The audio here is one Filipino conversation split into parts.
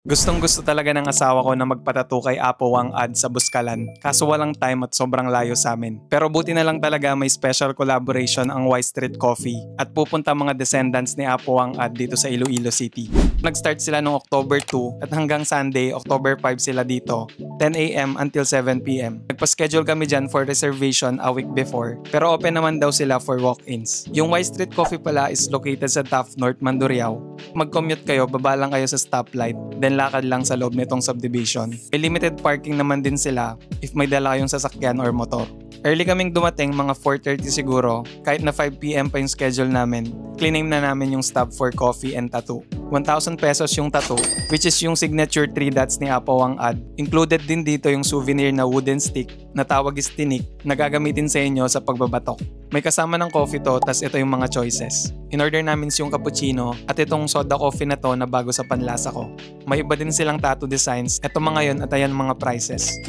Gustong-gusto talaga ng asawa ko na magpatattoo kay Apo Wang Ad sa Buskalan, kaso walang time at sobrang layo sa amin. Pero buti na lang talaga may special collaboration ang Y Street Coffee at pupunta mga descendants ni Apo Wang Ad dito sa Iloilo City. Nag-start sila noong October 2 at hanggang Sunday, October 5 sila dito, 10 a.m. until 7 p.m. Nagpa-schedule kami dyan for reservation a week before, pero open naman daw sila for walk-ins. Yung Y Street Coffee pala is located sa Taft North, Mandurriao. Mag-commute kayo, baba lang kayo sa stoplight, then lakad lang sa loob nitong subdivision. May limited parking naman din sila if may dala kayong sasakyan or motor. Early kaming dumating, mga 4:30 siguro, kahit na 5 p.m. pa yung schedule namin. Clean na namin yung stop for coffee and tattoo. 1,000 pesos yung tattoo, which is yung signature 3 dots ni Apo Wang Ad. Included din dito yung souvenir na wooden stick na tawag is tinik na gagamitin sa inyo sa pagbabatok. May kasama ng coffee to, tas ito yung mga choices. In-order namin yung cappuccino at itong soda coffee na to na bago sa panlasa ko. May iba din silang tattoo designs. Ito mga yon at ayan mga prices.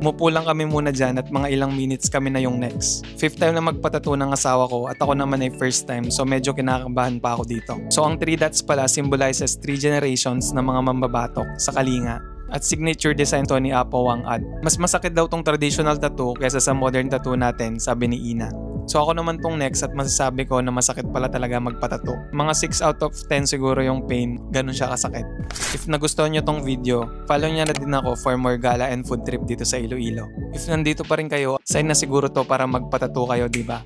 Umupo lang kami muna dyan at mga ilang minutes kami na yung next. 5th time na magpatattoo ng asawa ko at ako naman ay first time, so medyo kinakabahan pa ako dito. So ang 3 dots pala symbolizes 3 generations na mga mambabatok sa Kalinga. At signature design to ni Apo Wang Ad. Mas masakit daw tong traditional tattoo kaysa sa modern tattoo natin, sabi ni Ina. So ako naman tong next at masasabi ko na masakit pala talaga magpatattoo. Mga 6 out of 10 siguro yung pain, ganun siya kasakit. If nagustuhan nyo tong video, follow nyo na din ako for more gala and food trip dito sa Iloilo. If nandito pa rin kayo, sign na siguro to para magpatattoo kayo, diba?